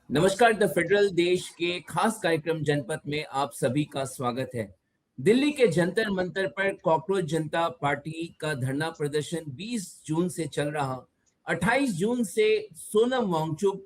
नमस्कार। The federal देश के खास कार्यक्रम जनपथ में आप सभी का स्वागत है। दिल्ली के जंतर मंतर पर कॉकरोच जनता पार्टी का धरना प्रदर्शन 20 जून से चल रहा। 28 जून से सोनम वांगचुक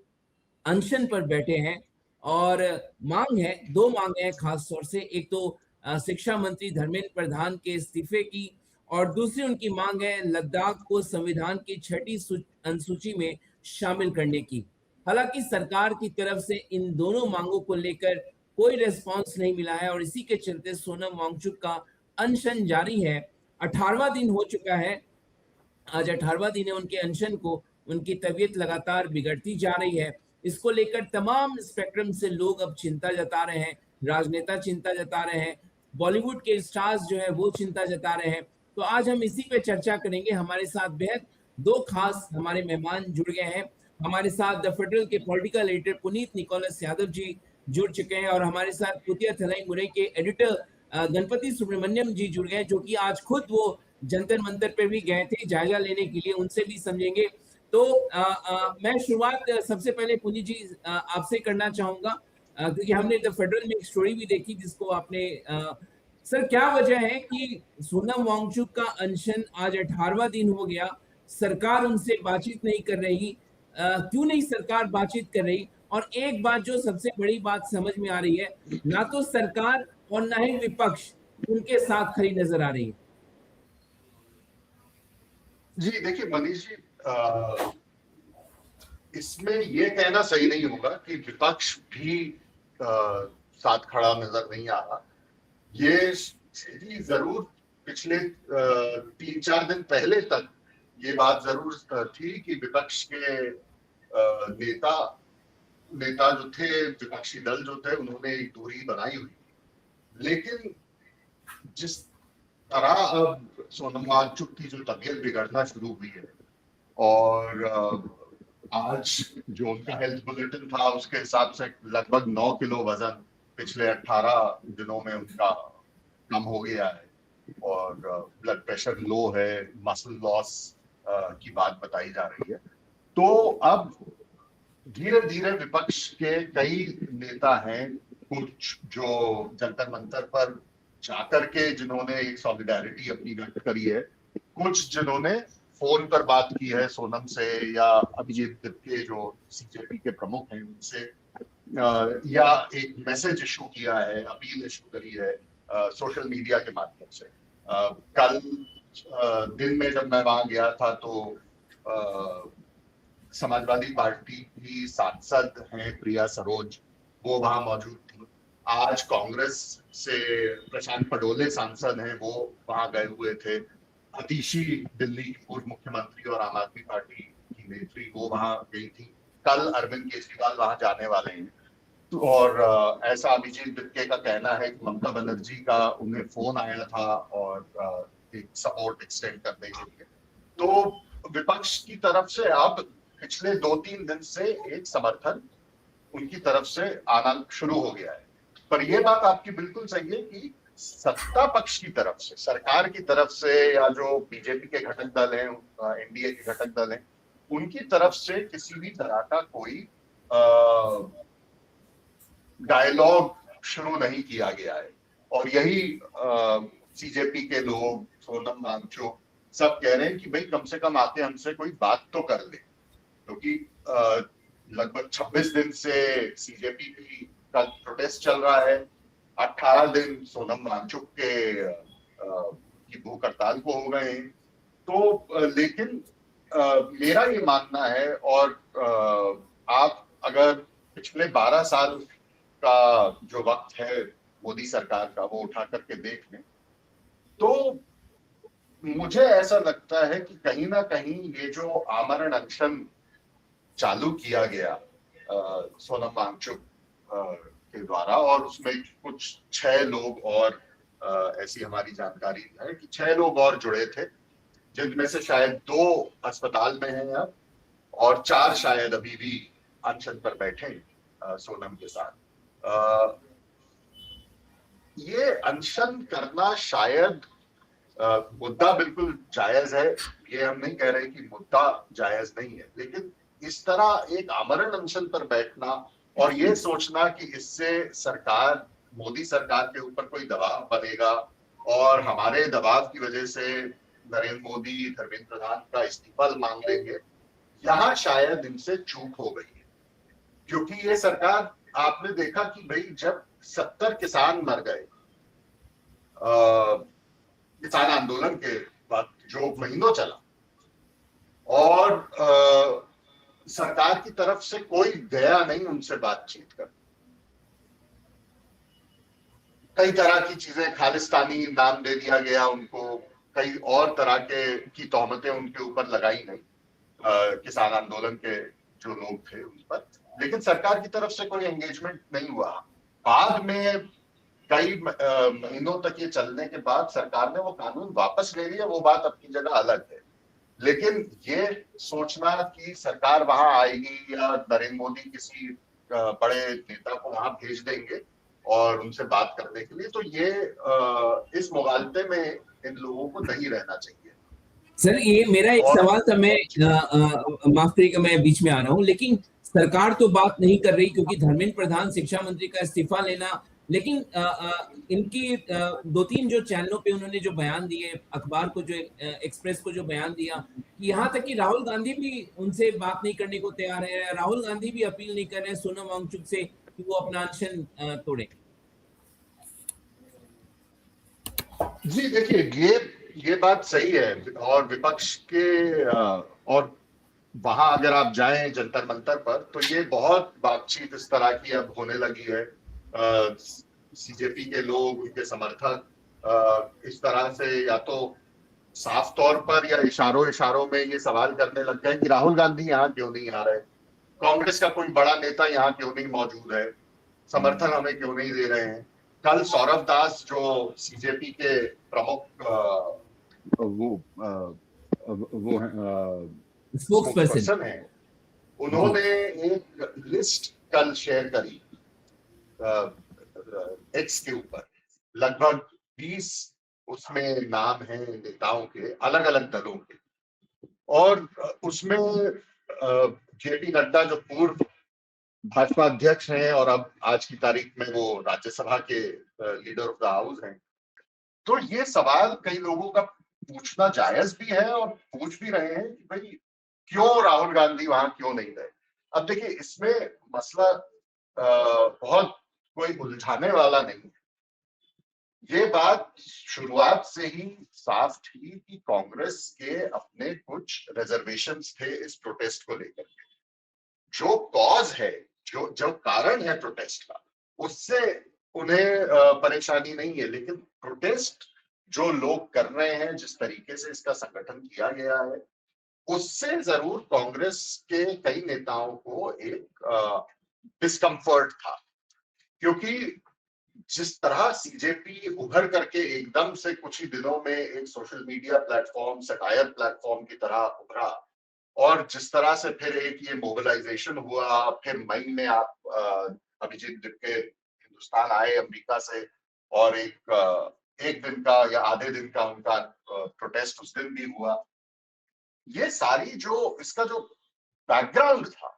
अनशन पर बैठे हैं और मांग है, दो मांग है खास तौर से। एक तो शिक्षा मंत्री धर्मेंद्र प्रधान के इस्तीफे की, और दूसरी उनकी मांग है लद्दाख को संविधान की छठी अनुसूची में शामिल करने की। हालांकि सरकार की तरफ से इन दोनों मांगों को लेकर कोई रेस्पॉन्स नहीं मिला है और इसी के चलते सोनम वांगचुक का अनशन जारी है। 18वां दिन हो चुका है। आज 18वां दिन है उनके अनशन को। उनकी तबीयत लगातार बिगड़ती जा रही है। इसको लेकर तमाम स्पेक्ट्रम से लोग अब चिंता जता रहे हैं। राजनेता चिंता जता रहे हैं, बॉलीवुड के स्टार्स जो है वो चिंता जता रहे हैं। तो आज हम इसी पे चर्चा करेंगे। हमारे साथ बेहद दो खास हमारे मेहमान जुड़ गए हैं। हमारे साथ द फेडरल के political editor Puneet Nicholas Yadav ji जुड़ चुके हैं, और हमारे साथ पुतिया थलाई मुरई के एडिटर गणपति सुब्रमण्यम जी जुड़ गए, जो कि आज खुद वो जंतर मंतर पे भी गए थे जायजा लेने के लिए। उनसे भी समझेंगे। तो मैं शुरुआत सबसे पहले पुनीत जी आपसे करना चाहूंगा, क्योंकि हमने द फेडरल में एक स्टोरी भी देखी जिसको आपने सर, क्या वजह है कि सोनम वांगचुक का अनशन आज 18वां दिन हो गया, सरकार उनसे बातचीत नहीं कर रही? क्यों नहीं सरकार बातचीत कर रही? और एक बात जो सबसे बड़ी बात समझ में आ रही है, ना तो सरकार और ना ही विपक्ष उनके साथ खड़ी नजर आ रही है। जी देखिए मनीष जी, इसमें ये कहना सही नहीं होगा कि विपक्ष भी साथ खड़ा नजर नहीं आ रहा। ये स्थिति जरूर पिछले 3-4 दिन पहले तक ये बात जरूर थी कि विपक्ष के नेता नेता जो थे, विपक्षी दल जो थे, उन्होंने एक दूरी बनाई हुई। लेकिन जिस तरह अब सोनम वांगचुक की जो तबीयत बिगड़ना शुरू हुई है और आज जो उनका हेल्थ बुलेटिन था उसके हिसाब से लगभग 9 किलो वजन पिछले 18 दिनों में उनका कम हो गया है और ब्लड प्रेशर लो है, मसल लॉस की बात बताई जा रही है। तो अब धीरे धीरे विपक्ष के कई नेता हैं, कुछ जो जंतर मंतर पर जाकर के जिन्होंने एक सॉलिडारिटी अपनी व्यक्त करी है, कुछ जिन्होंने फोन पर बात की है सोनम से या अभिजीत के जो सीजेपी के प्रमुख हैं उनसे, या एक मैसेज इशू किया है, अपील इशू करी है सोशल मीडिया के माध्यम से। कल दिन में जब मैं वहां गया था तो समाजवादी पार्टी की सांसद हैं प्रिया सरोज, वो वहां मौजूद थी। आज कांग्रेस से प्रशांत पडोले सांसद हैं, वो वहां गए हुए थे। अतिशी दिल्ली की पूर्व मुख्यमंत्री और आम आदमी पार्टी की नेत्री, वो वहां गई थी। कल अरविंद केजरीवाल वहां जाने वाले हैं। तो और ऐसा अभिजीत बिक्के का कहना है कि ममता बनर्जी का उन्हें फोन आया था और एक सपोर्ट एक्सटेंड करने के लिए। तो विपक्ष की तरफ से अब पिछले 2-3 दिन से एक समर्थन उनकी तरफ से आना शुरू हो गया है। पर यह बात आपकी बिल्कुल सही है कि सत्ता पक्ष की तरफ से, सरकार की तरफ से, या जो बीजेपी के घटक दल हैं, एनडीए के घटक दल हैं, उनकी तरफ से किसी भी तरह का कोई डायलॉग शुरू नहीं किया गया है। और यही सीजेपी के लोग, सोनम वांगचुक सब कह रहे हैं कि भाई कम से कम आके हमसे कोई बात तो कर ले, क्योंकि लगभग 26 दिन से सीजेपी का प्रोटेस्ट चल रहा है। 18 दिन सोनम वांगचुक के की भूख हड़ताल को हो गए हैं। तो लेकिन मेरा ये मानना है, और आप अगर पिछले 12 साल का जो वक्त है मोदी सरकार का वो उठा करके देख लें, तो मुझे ऐसा लगता है कि कहीं ना कहीं ये जो आमरण अनशन चालू किया गया सोनम वांगचुक के द्वारा, और उसमें कुछ 6 लोग और ऐसी हमारी जानकारी है कि 6 लोग और जुड़े थे, जिनमें से शायद 2 अस्पताल में हैं अब, और 4 शायद अभी भी अनशन पर बैठे सोनम के साथ। ये अनशन करना शायद मुद्दा बिल्कुल जायज है, ये हम नहीं कह रहे कि मुद्दा जायज नहीं है, लेकिन इस तरह एक आमरण अनशन पर बैठना और ये सोचना कि इससे सरकार, मोदी सरकार के ऊपर कोई दबाव बनेगा और हमारे दबाव की वजह से नरेंद्र मोदी, धर्मेंद्र प्रधान का इस्तीफा मांग लेंगे, यहाँ शायद इनसे चूक हो गई है। क्योंकि ये सरकार, आपने देखा कि भाई जब 70 किसान मर गए किसान आंदोलन के बाद, जो महीनों चला, और सरकार की तरफ से कोई गया नहीं उनसे बातचीत कर, कई तरह की चीजें, खालिस्तानी नाम दे दिया गया उनको, कई और तरह की तोहमतें उनके ऊपर लगाई गई किसान आंदोलन के जो लोग थे उन पर, लेकिन सरकार की तरफ से कोई एंगेजमेंट नहीं हुआ। बाद में कई महीनों तक ये चलने के बाद सरकार ने वो कानून वापस ले लिया, वो बात अपनी जगह अलग है। लेकिन ये सोचना कि सरकार वहां आएगी या नरेंद्र मोदी किसी बड़े नेता को वहां भेज देंगे और उनसे बात करने के लिए, तो ये इस मुगालते में इन लोगों को नहीं रहना चाहिए। सर, ये मेरा एक सवाल था, मैं माफ करिएगा मैं बीच में आ रहा हूँ, लेकिन सरकार तो बात नहीं कर रही क्योंकि धर्मेंद्र प्रधान शिक्षा मंत्री का इस्तीफा लेना, लेकिन इनकी 2-3 जो चैनलों पे उन्होंने जो बयान दिए, अखबार को जो एक्सप्रेस को जो बयान दिया कि यहाँ तक कि राहुल गांधी भी उनसे बात नहीं करने को तैयार है, राहुल गांधी भी अपील नहीं कर रहे हैं सोनम वांगचुक से कि वो अपना अनशन तोड़े। जी देखिए, ये बात सही है, और विपक्ष के और वहां अगर आप जाएं जंतर मंतर पर, तो ये बहुत बातचीत इस तरह की अब होने लगी है। सीजेपी के लोग, उनके समर्थक इस तरह से या तो साफ तौर पर या इशारों में ये सवाल करने लग गए कि राहुल गांधी यहाँ क्यों नहीं आ रहे, कांग्रेस का कोई बड़ा नेता यहाँ क्यों नहीं मौजूद है, समर्थन हमें क्यों नहीं दे रहे हैं। कल सौरभ दास जो सीजेपी के प्रमुख वो स्पोक्सपर्सन है, उन्होंने एक लिस्ट कल शेयर करी एक्स के ऊपर, लगभग 20 उसमें नाम है नेताओं के, अलग अलग दलों के, और उसमें जेपी नड्डा जो पूर्व भाजपा अध्यक्ष हैं और अब आज की तारीख में वो राज्यसभा के लीडर ऑफ द हाउस हैं। तो ये सवाल कई लोगों का पूछना जायज भी है और पूछ भी रहे हैं कि भाई क्यों राहुल गांधी वहां क्यों नहीं गए। अब देखिए, इसमें मसला बहुत कोई उलझाने वाला नहीं है। ये बात शुरुआत से ही साफ थी कि कांग्रेस के अपने कुछ रिजर्वेशंस थे इस प्रोटेस्ट को लेकर के। जो कॉज है, जो कारण है प्रोटेस्ट का, उससे उन्हें परेशानी नहीं है, लेकिन प्रोटेस्ट जो लोग कर रहे हैं, जिस तरीके से इसका संगठन किया गया है, उससे जरूर कांग्रेस के कई नेताओं को एक डिस्कम्फर्ट था। क्योंकि जिस तरह सीजेपी उभर करके एकदम से कुछ ही दिनों में एक social media platform, satire platform की तरह उभरा, और जिस तरह से फिर एक ये मोबिलाइजेशन हुआ, फिर मई में आप अभिजीत दिपके हिंदुस्तान आए अमेरिका से, और एक दिन का या आधे दिन का उनका प्रोटेस्ट उस दिन भी हुआ। ये सारी जो इसका जो बैकग्राउंड था,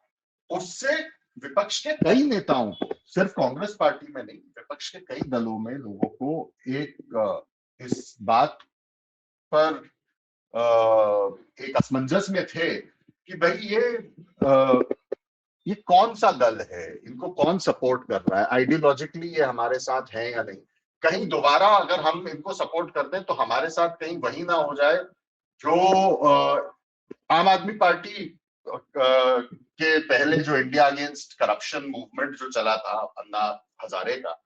उससे विपक्ष के कई नेताओं को, सिर्फ कांग्रेस पार्टी में नहीं, विपक्ष के कई दलों में लोगों को एक इस बात पर एक असमंजस में थे कि भाई ये कौन सा दल है, इनको कौन सपोर्ट कर रहा है, आइडियोलॉजिकली ये हमारे साथ है या नहीं, कहीं दोबारा अगर हम इनको सपोर्ट कर दें तो हमारे साथ कहीं वही ना हो जाए जो आम आदमी पार्टी के पहले जो इंडिया अगेंस्ट करप्शन मूवमेंट जो चला था अन्ना हजारे का,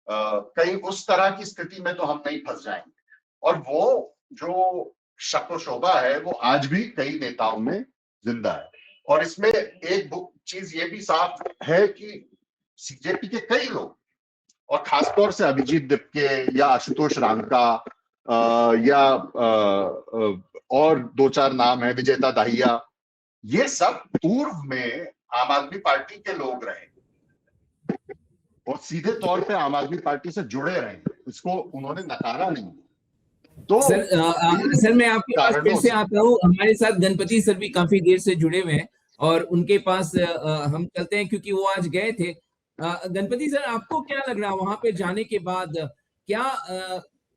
कहीं उस तरह की स्थिति में तो हम नहीं फंस जाएंगे। और वो जो शक व शोभा है वो आज भी कई नेताओं में जिंदा है। और इसमें एक चीज ये भी साफ है कि सीजेपी के कई लोग, और खासतौर से अभिजीत दिपके या आशुतोष रांका या और 2-4 नाम है, विजेता दाहिया, ये सब पूर्व में आम आदमी पार्टी के लोग रहे और सीधे तौर पे आम आदमी पार्टी से जुड़े रहे, इसको उन्होंने नकारा नहीं। तो सर मैं आपके पास फिर से आता हूँ। हमारे साथ गणपति सर भी काफी देर से जुड़े हुए हैं और उनके पास हम चलते हैं क्योंकि वो आज गए थे गणपति सर, आपको क्या लग रहा है वहां पे जाने के बाद? क्या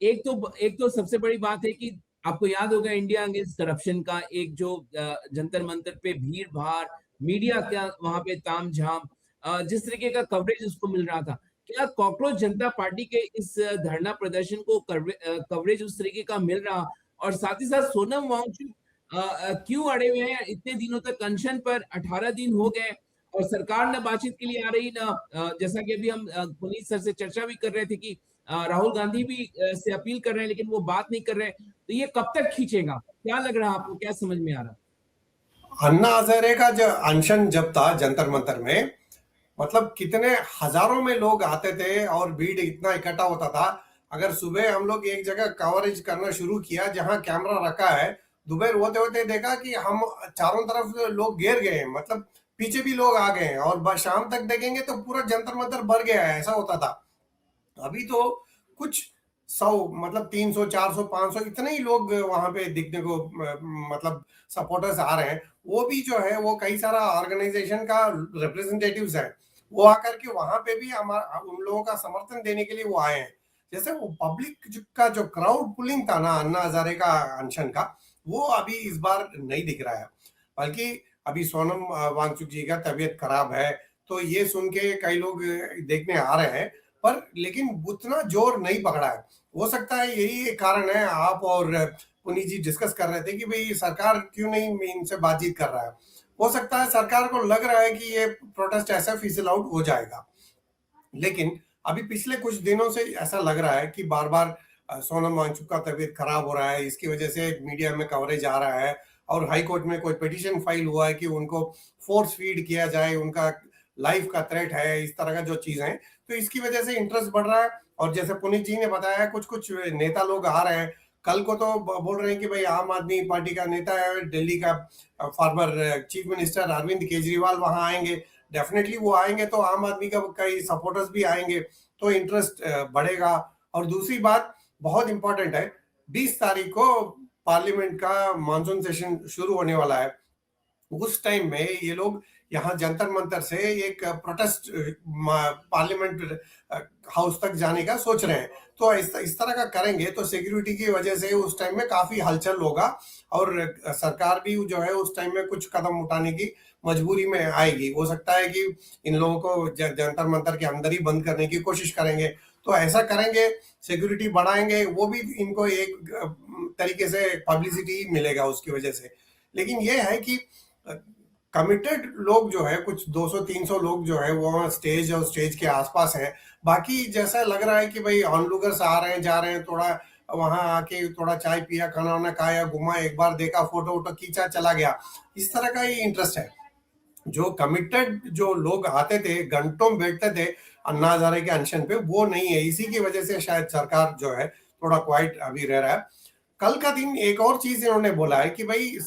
एक तो सबसे बड़ी बात है कि आपको याद होगा इंडिया अगेंस्ट करप्शन का एक जो जंतर मंतर पे भीड़ भाड़, मीडिया का वहां पे तामझाम, जिस तरीके का कवरेज उसको मिल रहा था, क्या कॉकरोच जनता पार्टी के इस धरना प्रदर्शन को कवरेज उस तरीके का मिल रहा? और साथ ही साथ सोनम वांगचुक क्यों अड़े हुए हैं इतने दिनों तक अनशन पर? 18 दिन हो गए और सरकार न बातचीत के लिए आ रही, ना जैसा कि अभी हम पुनीत सर से चर्चा भी कर रहे थे कि राहुल गांधी भी से अपील कर रहे हैं, लेकिन वो बात नहीं कर रहे हैं। तो ये कब तक खींचेगा? क्या लग रहा है आपको? क्या समझ में आ रहा? अन्ना हजारे का जो अनशन जब था जंतर मंतर में, मतलब कितने हजारों में लोग आते थे और भीड़ इतना इकट्ठा होता था। अगर सुबह हम लोग एक जगह कवरेज करना शुरू किया जहां कैमरा रखा है, दोपहर होते होते देखा कि हम चारों तरफ लोग घेर गए हैं, मतलब पीछे भी लोग आ गए हैं, और शाम तक देखेंगे तो पूरा जंतर मंतर भर गया है, ऐसा होता था। अभी तो कुछ 100, मतलब 300 400 500 इतने ही लोग वहां पे दिखने को मतलब सपोर्टर्स आ रहे हैं। वो भी जो है वो कई सारा ऑर्गेनाइजेशन का रिप्रेजेंटेटिव्स है, वो आकर के वहां पे भी हमारा उन लोगों का समर्थन देने के लिए वो आए हैं। जैसे वो पब्लिक का जो क्राउड पुलिंग था ना अन्ना हजारे का अनशन का, वो अभी इस बार नहीं दिख रहा है। बल्कि अभी सोनम वांगचुक जी का तबीयत खराब है, तो ये सुन के कई लोग देखने आ रहे हैं, पर लेकिन उतना जोर नहीं पकड़ा है। हो सकता है यही एक कारण है। आप और पुनीत जी डिस्कस कर रहे थे कि भाई सरकार क्यों नहीं इनसे बातचीत कर रहा है। हो सकता है सरकार को लग रहा है कि ये प्रोटेस्ट ऐसा फिसल आउट हो जाएगा, लेकिन अभी पिछले कुछ दिनों से ऐसा लग रहा है कि बार बार सोनम वांगचुक का तबीयत खराब हो रहा है, इसकी वजह से मीडिया में कवरेज आ रहा है, और हाई कोर्ट में कोई पिटीशन फाइल हुआ है कि उनको फोर्स फीड किया जाए, उनका लाइफ का थ्रेट है, इस तरह का जो चीज है, तो इसकी वजह से इंटरेस्ट बढ़ रहा है। और जैसे पुनीत जी ने बताया, कुछ कुछ नेता लोग आ रहे हैं। कल को तो बोल रहे हैं कि भाई आम आदमी पार्टी का नेता है दिल्ली का, former chief minister Arvind Kejriwal वहां आएंगे। डेफिनेटली वो आएंगे तो आम आदमी का कई सपोर्टर्स भी आएंगे, तो इंटरेस्ट बढ़ेगा। और दूसरी बात बहुत इंपॉर्टेंट है, 20 तारीख को पार्लियामेंट का मानसून सेशन शुरू होने वाला है। उस टाइम में ये लोग यहाँ जंतर मंतर से एक प्रोटेस्ट पार्लियामेंट हाउस तक जाने का सोच रहे हैं। तो इस तरह का करेंगे तो सिक्योरिटी की वजह से उस टाइम में काफी हलचल होगा, और सरकार भी जो है उस टाइम में कुछ कदम उठाने की मजबूरी में आएगी। हो सकता है कि इन लोगों को जंतर मंतर के अंदर ही बंद करने की कोशिश करेंगे। तो ऐसा करेंगे, सिक्योरिटी बढ़ाएंगे, वो भी इनको एक तरीके से पब्लिसिटी मिलेगा उसकी वजह से। लेकिन ये है कि कमिटेड लोग जो है, कुछ 200-300 लोग जो है वो स्टेज और स्टेज के आसपास हैं। बाकी जैसा लग रहा है कि भाई ऑनलूकर्स आ रहे हैं जा रहे हैं, थोड़ा वहां आके थोड़ा चाय पिया, खाना वाना खाया, घुमा, एक बार देखा, फोटो वोटो खींचा, चला गया, इस तरह का ही इंटरेस्ट है। जो कमिटेड जो लोग आते थे, घंटों बैठते थे अन्ना हजारे के अनशन पे, वो नहीं है। इसी की वजह से शायद सरकार जो है थोड़ा क्वाइट अभी रह रहा है। कल का दिन एक और चीज इन्होंने बोला है कि भाई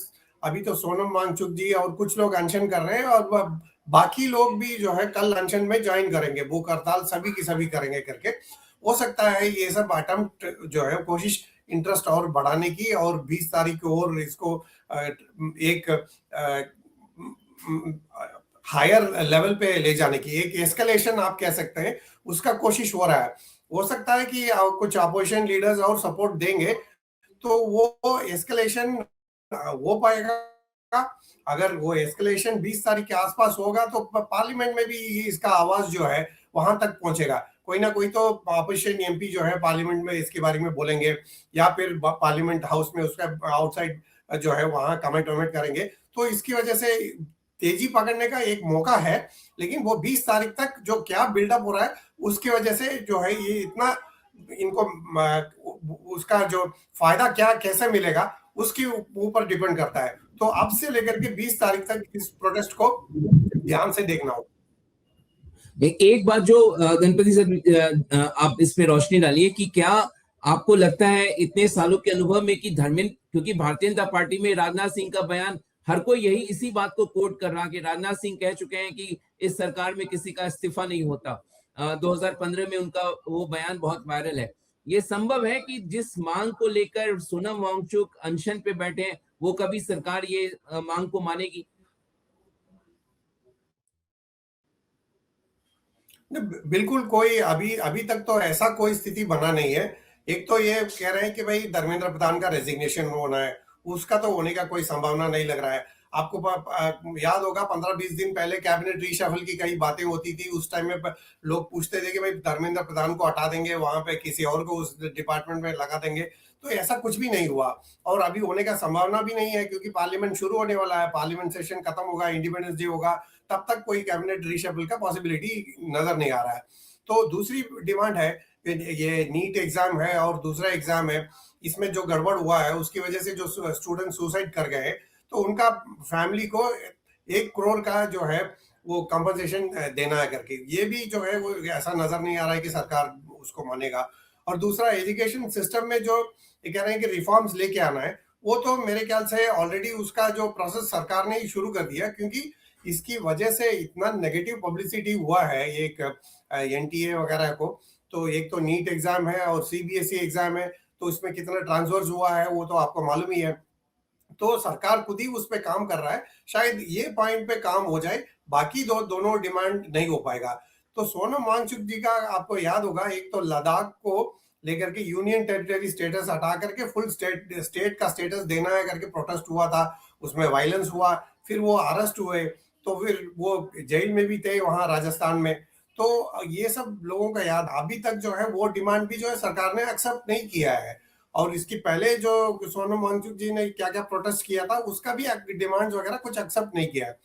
अभी तो सोनम वांगचुक जी और कुछ लोग अनशन कर रहे हैं, और बाकी लोग भी जो है कल अनशन में ज्वाइन करेंगे, भूख हड़ताल सभी की सभी करेंगे करके। हो सकता है ये सब अटेम्प्ट जो है कोशिश इंटरेस्ट और बढ़ाने की, और 20 तारीख को और इसको एक हायर लेवल पे ले जाने की, एक एस्केलेशन आप कह सकते हैं, उसका कोशिश हो रहा है। हो सकता है कि कुछ अपोजिशन लीडर्स और सपोर्ट देंगे तो वो एस्केलेशन हो पाएगा। अगर वो एस्केलेशन 20 तारीख के आसपास होगा तो पार्लियामेंट में भी इसका आवाज जो है वहां तक पहुंचेगा। कोई ना कोई तो अपोजिशन एमपी जो है पार्लियामेंट में इसके बारे में बोलेंगे, या फिर पार्लियामेंट हाउस में उसका आउटसाइड जो है वहां कमेंट वमेंट करेंगे। तो इसकी वजह से तेजी पकड़ने का एक मौका है। लेकिन वो 20 तारीख तक जो क्या बिल्डअप हो रहा है उसकी वजह से जो है ये इतना इनको उसका जो फायदा क्या कैसे मिलेगा उसके ऊपर डिपेंड करता है। तो अब से लेकर के 20 तारीख तक इस प्रोटेस्ट को ध्यान से देखना होगा। एक बात जो गणपति सर, आप इस पे रोशनी डालिए कि क्या आपको लगता है इतने सालों के अनुभव में कि धर्मेंद्र, क्योंकि भारतीय जनता पार्टी में राजनाथ सिंह का बयान, हर कोई यही इसी बात को कोट कर रहा कि राजनाथ सिंह कह चुके हैं कि इस सरकार में किसी का इस्तीफा नहीं होता। 2015 में उनका वो बयान बहुत वायरल है। ये संभव है कि जिस मांग को लेकर सोनम वांगचुक अनशन पे बैठे हैं, वो कभी सरकार ये मांग को मानेगी? बिल्कुल कोई अभी अभी तक तो ऐसा कोई स्थिति बना नहीं है। एक तो ये कह रहे हैं कि भाई धर्मेंद्र प्रधान का रेजिग्नेशन होना है, उसका तो होने का कोई संभावना नहीं लग रहा है। आपको याद होगा 15-20 दिन पहले कैबिनेट रीशफल की कई बातें होती थी, उस टाइम में लोग पूछते थे कि भाई धर्मेंद्र प्रधान को हटा देंगे, वहां पे किसी और को उस डिपार्टमेंट में लगा देंगे, तो ऐसा कुछ भी नहीं हुआ और अभी होने का संभावना भी नहीं है, क्योंकि पार्लियामेंट शुरू होने वाला है, पार्लियामेंट सेशन खत्म होगा, इंडिपेंडेंस डे होगा, तब तक कोई कैबिनेट रीशफल का पॉसिबिलिटी नजर नहीं आ रहा है। तो दूसरी डिमांड है, ये नीट एग्जाम है और दूसरा एग्जाम है, इसमें जो गड़बड़ हुआ है उसकी वजह से जो स्टूडेंट सुसाइड कर गए, तो उनका फैमिली को 1 करोड़ का जो है वो कंपनसेशन देना है करके, ये भी जो है वो ऐसा नजर नहीं आ रहा है कि सरकार उसको मानेगा। और दूसरा एजुकेशन सिस्टम में जो ये कह रहे हैं कि रिफॉर्म्स लेके आना है, वो तो मेरे ख्याल से ऑलरेडी उसका जो प्रोसेस सरकार ने ही शुरू कर दिया, क्योंकि इसकी वजह से इतना नेगेटिव पब्लिसिटी हुआ है एक एनटीए वगैरह को। तो एक तो नीट एग्जाम है और सीबीएसई एग्जाम है, तो इसमें कितना ट्रांसफर्स हुआ है वो तो आपको मालूम ही है। तो सरकार खुद ही उस पर काम कर रहा है, शायद ये पॉइंट पे काम हो जाए, बाकी दोनों डिमांड नहीं हो पाएगा। तो सोनम वांगचुक जी का आपको याद होगा, एक तो लद्दाख को लेकर के यूनियन टेरिटरी स्टेटस हटा करके फुल स्टेट का स्टेटस देना है करके प्रोटेस्ट हुआ था, उसमें वायलेंस हुआ, फिर वो अरेस्ट हुए, तो फिर वो जेल में भी थे वहां राजस्थान में। तो ये सब लोगों का याद अभी तक जो है वो डिमांड भी जो है सरकार ने एक्सेप्ट नहीं किया है। और इसकी पहले जो सोनम वांगचुक जी ने क्या क्या प्रोटेस्ट किया था उसका भी डिमांड्स वगैरह कुछ एक्सेप्ट नहीं किया है।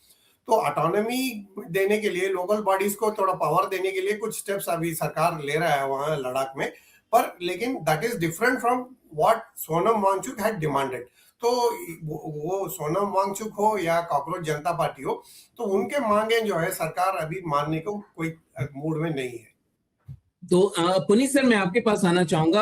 तो ऑटोनॉमी देने के लिए, लोकल बॉडीज को थोड़ा पावर देने के लिए कुछ स्टेप्स अभी सरकार ले रहा है वहां लद्दाख में, पर लेकिन that is different from what Sonam Wangchuk had demanded. तो वो सोनम वांगचुक हो या कॉकरोच जनता पार्टी हो, तो उनके मांगे जो है सरकार अभी मानने को कोई मूड में नहीं है। तो पुनीत सर, मैं आपके पास आना चाहूंगा।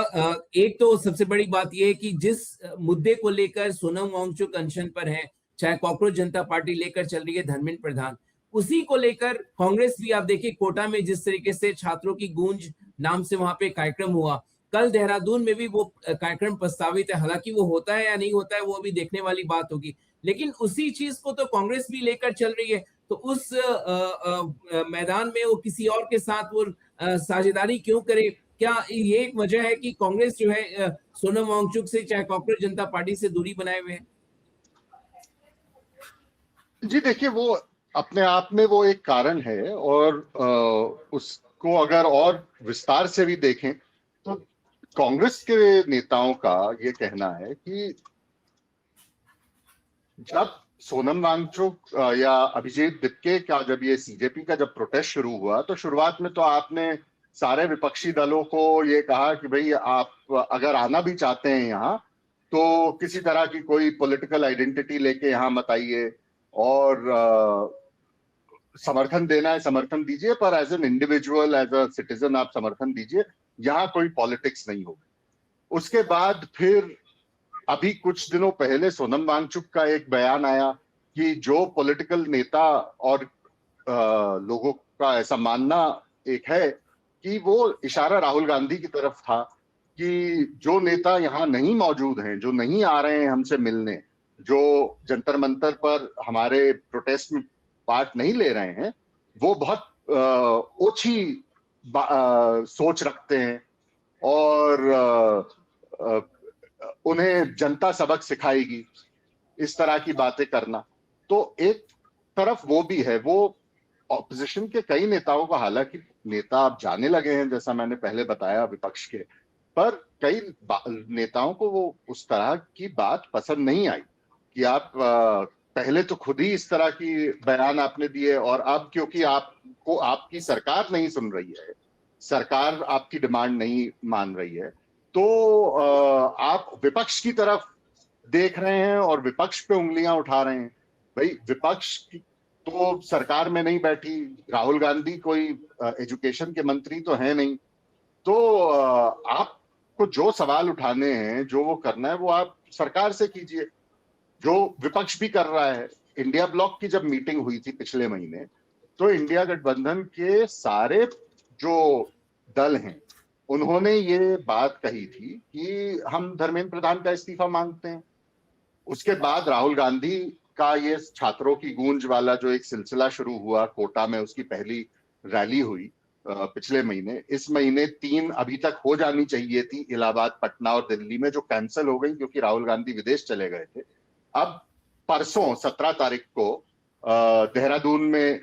एक तो सबसे बड़ी बात यह है कि जिस मुद्दे को लेकर सोनम वांगचुक अनशन पर है, चाहे कॉकरोच जनता पार्टी लेकर चल रही है धर्मेंद्र प्रधान, उसी को लेकर कांग्रेस भी, आप देखिए कोटा में जिस तरीके से छात्रों की गूंज नाम से वहां पे कार्यक्रम हुआ, कल देहरादून में भी वो कार्यक्रम प्रस्तावित है। हालांकि वो होता है या नहीं होता है वो अभी देखने वाली बात होगी, लेकिन उसी चीज को तो कांग्रेस भी लेकर चल रही है। तो उस मैदान में वो किसी और के साथ वो साझेदारी क्यों करे? क्या ये एक वजह है कि कांग्रेस जो है सोनम वांगचुक से, चाहे कॉकरोच जनता पार्टी से दूरी बनाए हुए है? जी देखिए, वो अपने आप में वो एक कारण है, और उसको अगर और विस्तार से भी देखें तो कांग्रेस के नेताओं का ये कहना है कि जब सोनम वांगचुक या अभिजीत दिपके का जब ये सीजेपी का जब प्रोटेस्ट शुरू हुआ, तो शुरुआत में तो आपने सारे विपक्षी दलों को ये कहा कि भाई आप अगर आना भी चाहते हैं यहाँ, तो किसी तरह की कोई पॉलिटिकल आइडेंटिटी लेके यहाँ मत आइए, और समर्थन देना है समर्थन दीजिए, पर as an individual, as a citizen आप समर्थन दीजिए, यहाँ कोई पॉलिटिक्स नहीं होगी। उसके बाद फिर अभी कुछ दिनों पहले सोनम वांगचुक का एक बयान आया कि जो पॉलिटिकल नेता और लोगों का ऐसा मानना एक है कि वो इशारा राहुल गांधी की तरफ था कि जो नेता यहाँ नहीं मौजूद हैं, जो नहीं आ रहे हैं हमसे मिलने, जो जंतर मंतर पर हमारे प्रोटेस्ट में पार्ट नहीं ले रहे हैं, वो बहुत ओछी सोच रखते हैं और उन्हें जनता सबक सिखाएगी, इस तरह की बातें करना। तो एक तरफ वो भी है, वो ऑपोजिशन के कई नेताओं को, हालांकि नेता आप जाने लगे हैं जैसा मैंने पहले बताया विपक्ष के, पर कई नेताओं को वो उस तरह की बात पसंद नहीं आई कि आप पहले तो खुद ही इस तरह की बयान आपने दिए, और अब क्योंकि आपको आपकी सरकार नहीं सुन रही है, सरकार आपकी डिमांड नहीं मान रही है, तो आप विपक्ष की तरफ देख रहे हैं और विपक्ष पे उंगलियां उठा रहे हैं। भाई विपक्ष तो सरकार में नहीं बैठी, राहुल गांधी कोई एजुकेशन के मंत्री तो है नहीं, तो आपको जो सवाल उठाने हैं, जो वो करना है, वो आप सरकार से कीजिए, जो विपक्ष भी कर रहा है। इंडिया ब्लॉक की जब मीटिंग हुई थी पिछले महीने, तो इंडिया गठबंधन के सारे जो दल हैं उन्होंने ये बात कही थी कि हम धर्मेंद्र प्रधान का इस्तीफा मांगते हैं। उसके बाद राहुल गांधी का ये छात्रों की गूंज वाला जो एक सिलसिला शुरू हुआ कोटा में, उसकी पहली रैली हुई, पिछले महीने, इस महीने 3 अभी तक हो जानी चाहिए थी, इलाहाबाद, पटना और दिल्ली में, जो कैंसिल हो गई क्योंकि राहुल गांधी विदेश चले गए थे। अब परसों 17 तारीख को देहरादून में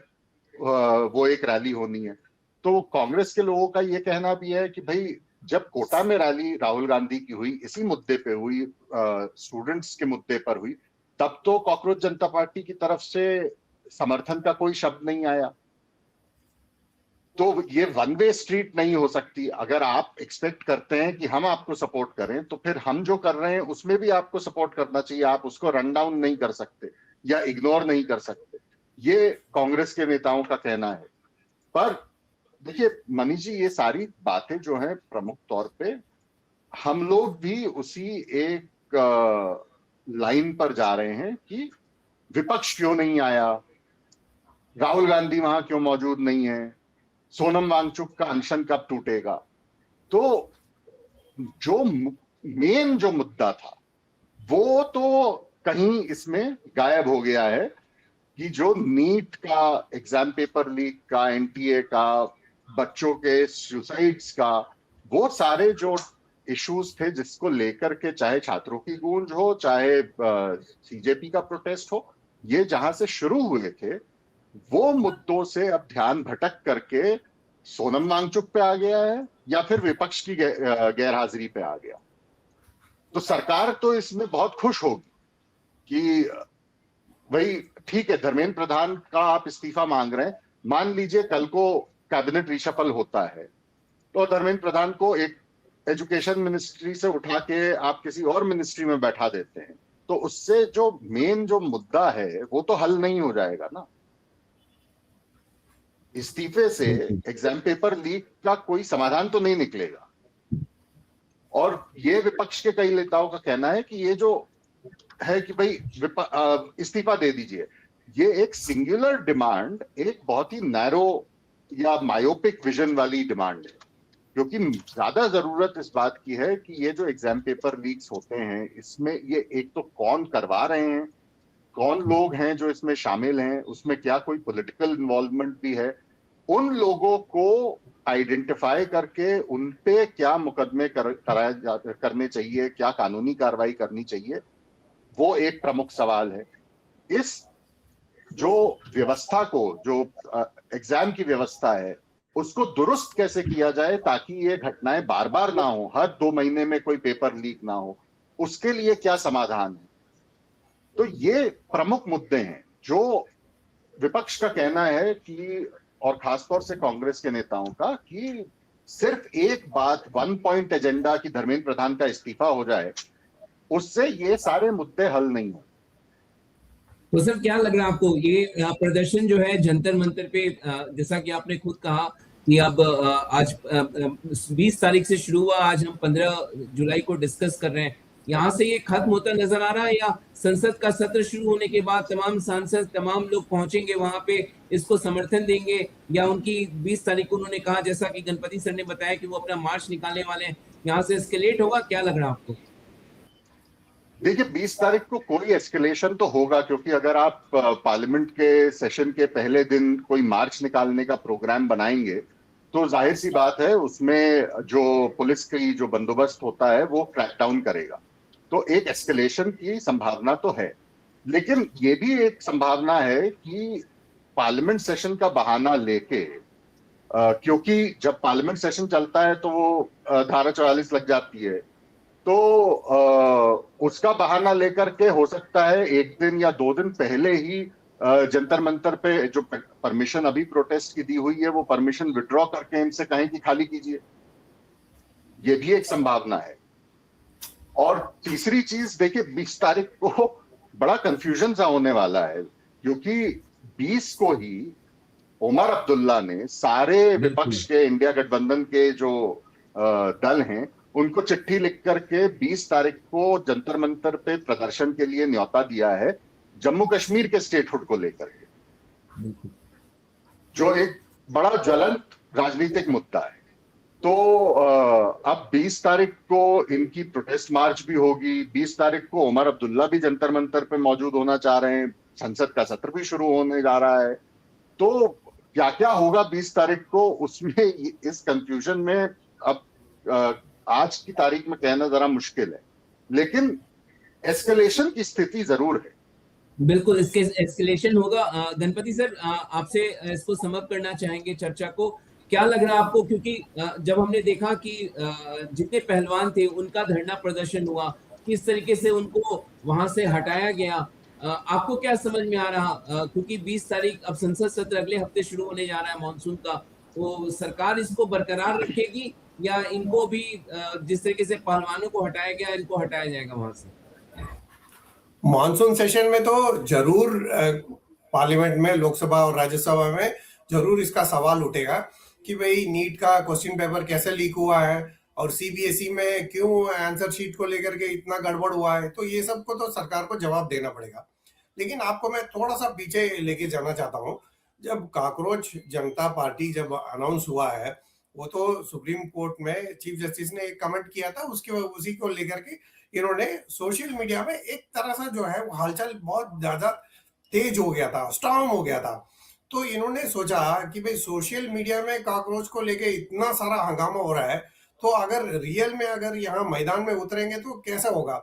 वो एक रैली होनी है। तो कांग्रेस के लोगों का ये कहना भी है कि भाई जब कोटा में रैली राहुल गांधी की हुई, इसी मुद्दे पे हुई, स्टूडेंट्स के मुद्दे पर हुई, तब तो कॉकरोच जनता पार्टी की तरफ से समर्थन का कोई शब्द नहीं आया। तो ये वन वे स्ट्रीट नहीं हो सकती। अगर आप एक्सपेक्ट करते हैं कि हम आपको सपोर्ट करें, तो फिर हम जो कर रहे हैं उसमें भी आपको सपोर्ट करना चाहिए। आप उसको रन डाउन नहीं कर सकते या इग्नोर नहीं कर सकते, ये कांग्रेस के नेताओं का कहना है। पर देखिए मनीष जी, ये सारी बातें जो हैं प्रमुख तौर पे हम लोग भी उसी एक लाइन पर जा रहे हैं कि विपक्ष क्यों नहीं आया, राहुल गांधी वहां क्यों मौजूद नहीं है, सोनम वांगचुक का अनशन कब टूटेगा। तो जो मेन जो मुद्दा था वो तो कहीं इसमें गायब हो गया है कि जो नीट का, एग्जाम पेपर लीक का, एनटीए का, बच्चों के सुसाइड्स का, वो सारे जो इश्यूज थे जिसको लेकर के चाहे छात्रों की गूंज हो, चाहे सीजेपी का प्रोटेस्ट हो, ये जहां से शुरू हुए थे, वो मुद्दों से अब ध्यान भटक करके सोनम वांगचुक पे आ गया है या फिर विपक्ष की गैर हाजिरी पे आ गया। तो सरकार तो इसमें बहुत खुश होगी कि भाई ठीक है, धर्मेंद्र प्रधान का आप इस्तीफा मांग रहे हैं, मान लीजिए कल को कैबिनेट रिशफल होता है तो धर्मेंद्र प्रधान को एक एजुकेशन मिनिस्ट्री से उठा के आप किसी और मिनिस्ट्री में बैठा देते हैं, तो उससे जो मेन जो मुद्दा है वो तो हल नहीं हो जाएगा ना। इस्तीफे से एग्जाम पेपर लीक का कोई समाधान तो नहीं निकलेगा। और ये विपक्ष के कई नेताओं का कहना है कि ये जो है कि भाई इस्तीफा दे दीजिए, ये एक सिंगुलर डिमांड, एक बहुत ही नैरो या मायोपिक विजन वाली डिमांड है, क्योंकि ज्यादा जरूरत इस बात की है कि ये जो एग्जाम पेपर लीक्स होते हैं, इसमें ये एक तो कौन करवा रहे हैं, कौन लोग हैं जो इसमें शामिल हैं, उसमें क्या कोई पॉलिटिकल इन्वॉल्वमेंट भी है, उन लोगों को आइडेंटिफाई करके उन पे क्या मुकदमे करने चाहिए, क्या कानूनी कार्रवाई करनी चाहिए, वो एक प्रमुख सवाल है। इस जो व्यवस्था को, जो एग्जाम की व्यवस्था है, उसको दुरुस्त कैसे किया जाए ताकि ये घटनाएं बार बार ना हो, हर 2 महीने में कोई पेपर लीक ना हो, उसके लिए क्या समाधान है। तो ये प्रमुख मुद्दे हैं जो विपक्ष का कहना है कि, और खासतौर से कांग्रेस के नेताओं का, कि सिर्फ एक बात, 1 पॉइंट एजेंडा की धर्मेंद्र प्रधान का इस्तीफा हो जाए, उससे ये सारे मुद्दे हल नहीं हो। तो सर क्या लग रहा है आपको, ये प्रदर्शन जो है जंतर मंतर पे, जैसा कि आपने खुद कहा कि अब आज 20 तारीख से शुरू हुआ, आज हम 15 जुलाई को डिस्कस कर रहे हैं, यहाँ से ये खत्म होता नजर आ रहा है, या संसद का सत्र शुरू होने के बाद तमाम सांसद, तमाम लोग पहुंचेंगे वहां पे, इसको समर्थन देंगे, या उनकी 20 तारीख को उन्होंने कहा, जैसा कि गणपति सर ने बताया कि वो अपना मार्च निकालने वाले हैं, यहाँ से एस्केलेट होगा, क्या लग रहा है आपको? देखिए 20 तारीख को कोई एस्केलेशन तो होगा, क्योंकि अगर आप पार्लियामेंट के सेशन के पहले दिन कोई मार्च निकालने का प्रोग्राम बनाएंगे तो जाहिर सी बात है उसमें जो पुलिस की जो बंदोबस्त होता है वो क्रैकडाउन करेगा, तो एक एस्केलेशन की संभावना तो है। लेकिन ये भी एक संभावना है कि पार्लियामेंट सेशन का बहाना लेके, क्योंकि जब पार्लियामेंट सेशन चलता है तो वो धारा 44 लग जाती है, तो उसका बहाना लेकर के हो सकता है 1 दिन या 2 दिन पहले ही जंतर मंतर पे जो परमिशन अभी प्रोटेस्ट की दी हुई है वो परमिशन विड्रॉ करके इनसे कहें कि खाली कीजिए, ये भी एक संभावना है। और तीसरी चीज देखिए, 20 तारीख को बड़ा कंफ्यूजन सा होने वाला है, क्योंकि 20 को ही उमर अब्दुल्ला ने सारे विपक्ष के, इंडिया गठबंधन के जो दल हैं, उनको चिट्ठी लिख करके 20 तारीख को जंतर मंतर पे प्रदर्शन के लिए न्योता दिया है, जम्मू कश्मीर के स्टेटहुड को लेकर के, जो एक बड़ा ज्वलंत राजनीतिक मुद्दा है। तो अब 20 तारीख को इनकी प्रोटेस्ट मार्च भी होगी, 20 तारीख को उमर अब्दुल्ला भी जंतर मंतर पे मौजूद होना चाह रहे हैं, संसद का सत्र भी शुरू होने जा रहा है। तो क्या क्या होगा 20 तारीख को, उसमें इस कंफ्यूजन में अब आज की तारीख में कहना जरा मुश्किल है, लेकिन एस्केलेशन की स्थिति जरूर है। बिल्कुल इसके एस्केलेशन होगा। गणपति सर, आपसे इसको समअप करना चाहेंगे चर्चा को। क्या लग रहा है आपको, क्योंकि जब हमने देखा कि जितने पहलवान थे उनका धरना प्रदर्शन हुआ, किस तरीके से उनको वहां से हटाया गया, आपको क्या समझ में आ रहा? क्योंकि 20 तारीख अब संसद सत्र अगले हफ्ते शुरू होने जा रहा है मॉनसून का, तो सरकार इसको बरकरार रखेगी या इनको भी जिस तरीके से पहलवानों को हटाया गया इनको हटाया जाएगा वहां से? मॉनसून सेशन में तो जरूर पार्लियामेंट में, लोकसभा और राज्यसभा में जरूर इसका सवाल उठेगा कि भाई नीट का क्वेश्चन पेपर कैसे लीक हुआ है और सीबीएसई में क्यों आंसर शीट को लेकर के इतना गड़बड़ हुआ है। तो ये सब को तो सरकार को जवाब देना पड़ेगा। लेकिन आपको मैं थोड़ा सा पीछे लेके जाना चाहता हूँ। जब कॉकरोच जनता पार्टी जब अनाउंस हुआ है, वो तो सुप्रीम कोर्ट में चीफ जस्टिस ने एक कमेंट किया था, उसके उसी को लेकर के इन्होंने सोशल मीडिया में एक तरह से जो है वो हलचल बहुत ज्यादा तेज हो गया था, स्ट्रांग हो गया था। तो इन्होंने सोचा कि भाई सोशल मीडिया में कॉकरोच को लेके इतना सारा हंगामा हो रहा है, तो अगर रियल में अगर यहाँ मैदान में उतरेंगे तो कैसा होगा।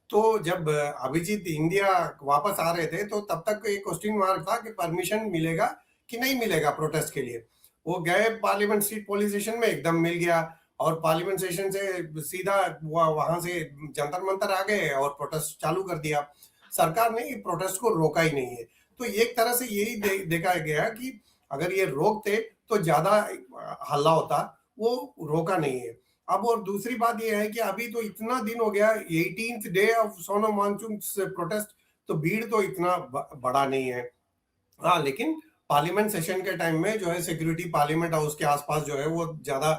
तो जब अभिजीत इंडिया वापस आ रहे थे तो तब तक एक क्वेश्चन मार्क था कि परमिशन मिलेगा कि नहीं मिलेगा प्रोटेस्ट के लिए। वो गए पार्लियामेंट स्ट्रीट पुलिस स्टेशन में, एकदम मिल गया और पार्लियामेंट स्टेशन से सीधा वहां से जंतर मंतर आ गए और प्रोटेस्ट चालू कर दिया। सरकार ने प्रोटेस्ट को रोका ही नहीं है। तो एक तरह से यही देखा गया कि अगर ये रोकते तो ज्यादा हल्ला होता, वो रोका नहीं है। अब और दूसरी बात ये है कि अभी तो इतना दिन हो गया, 18th day of Sonam Wangchuk protest, तो भीड़ तो इतना बड़ा नहीं है। हाँ, लेकिन पार्लियामेंट सेशन के टाइम में जो है सिक्योरिटी पार्लियामेंट हाउस के आसपास जो है वो ज्यादा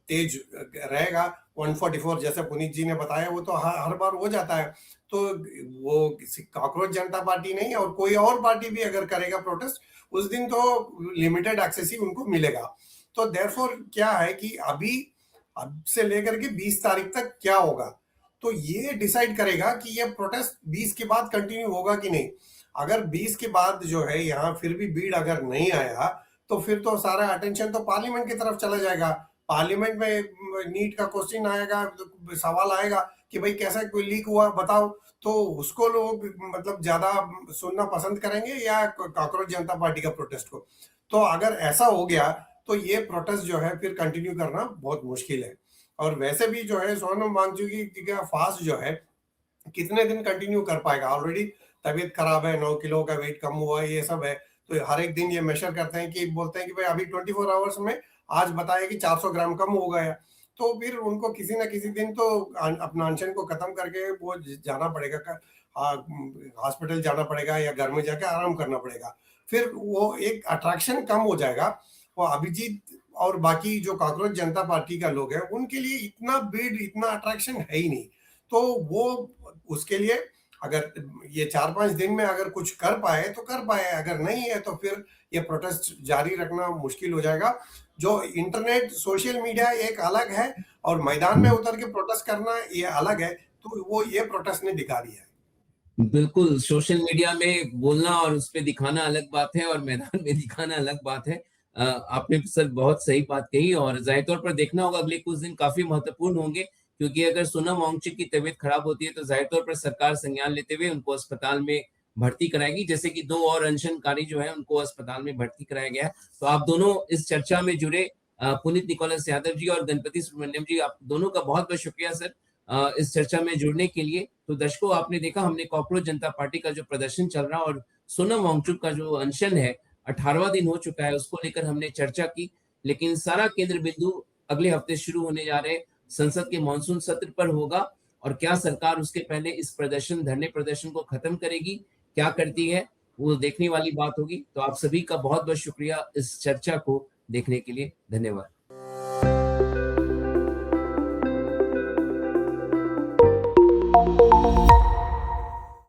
तेज रहेगा। 144 जैसे पुनीत जी ने बताया, वो तो हर बार हो जाता है। तो वो कॉकरोच जनता पार्टी नहीं और कोई और पार्टी भी अगर करेगा प्रोटेस्ट, उस दिन तो लिमिटेड एक्सेस ही उनको मिलेगा। तो देयरफॉर क्या है कि अभी अब से लेकर के 20 तारीख तक क्या होगा, तो ये डिसाइड करेगा कि ये प्रोटेस्ट 20 के बाद कंटिन्यू होगा कि नहीं। अगर 20 के बाद जो है यहाँ फिर भी भीड़ अगर नहीं आया, तो फिर तो सारा अटेंशन तो पार्लियामेंट की तरफ चला जाएगा। पार्लियामेंट में नीट का क्वेश्चन आएगा, सवाल आएगा कि भाई कैसा कोई लीक हुआ बताओ, तो उसको लोग मतलब ज्यादा सुनना पसंद करेंगे या कॉकरोच जनता पार्टी का प्रोटेस्ट को। तो अगर ऐसा हो गया तो ये प्रोटेस्ट जो है फिर कंटिन्यू करना बहुत मुश्किल है। और वैसे भी जो है सोनम वांगचुक का फास्ट जो है कितने दिन कंटिन्यू कर पाएगा। ऑलरेडी तबीयत खराब है, 9 किलो का वेट कम हुआ है, ये सब है। तो हर एक दिन ये मेजर करते हैं कि बोलते हैं कि भाई अभी 24 आवर्स में आज बताया कि 400 ग्राम कम हो गया। तो फिर उनको किसी ना किसी दिन तो अपना अनशन को खत्म करके वो जाना पड़ेगा, हॉस्पिटल जाना पड़ेगा या घर में जाके आराम करना पड़ेगा। फिर वो एक अट्रैक्शन कम हो जाएगा। वो अभिजीत और बाकी जो कॉकरोच जनता पार्टी का लोग हैं उनके लिए इतना भीड़, इतना अट्रैक्शन है ही नहीं। तो वो उसके लिए अगर ये 4-5 दिन में अगर कुछ कर पाए तो कर पाए, अगर नहीं है तो फिर ये प्रोटेस्ट जारी रखना मुश्किल हो जाएगा। जो इंटरनेट सोशल मीडिया एक अलग है और मैदान में उतर के प्रोटेस्ट करना ये अलग है। तो वो ये प्रोटेस्ट ने दिखा दिया है। बिल्कुल, सोशल मीडिया में बोलना और उस पे दिखाना अलग बात है और मैदान में दिखाना अलग बात है। आपने सर बहुत सही बात कही और जाहिर तौर पर देखना होगा अगले कुछ दिन काफी महत्वपूर्ण होंगे, क्योंकि अगर सोनम वांगचुक की तबीयत खराब होती है तो जाहिर तौर पर सरकार संज्ञान लेते हुए उनको अस्पताल में भर्ती कराएगी, जैसे कि 2 और अनशनकारी जो है उनको अस्पताल में भर्ती कराया गया है। तो आप दोनों इस चर्चा में जुड़े, पुनीत निकोलस यादव जी और गणपति सुब्रमण्यम जी, आप दोनों का बहुत बहुत शुक्रिया सर इस चर्चा में जुड़ने के लिए। तो दर्शकों, आपने देखा हमने कॉकरोच जनता पार्टी का जो प्रदर्शन चल रहा और सोनम वांगचुक का जो अनशन है 18वां दिन हो चुका है, उसको लेकर हमने चर्चा की। लेकिन सारा केंद्र बिंदु अगले हफ्ते शुरू होने जा रहे संसद के मॉनसून सत्र पर होगा और क्या सरकार उसके पहले इस धरने प्रदर्शन को खत्म करेगी, क्या करती है, वो देखने वाली बात होगी। तो आप सभी का बहुत बहुत शुक्रिया इस चर्चा को देखने के लिए। धन्यवाद।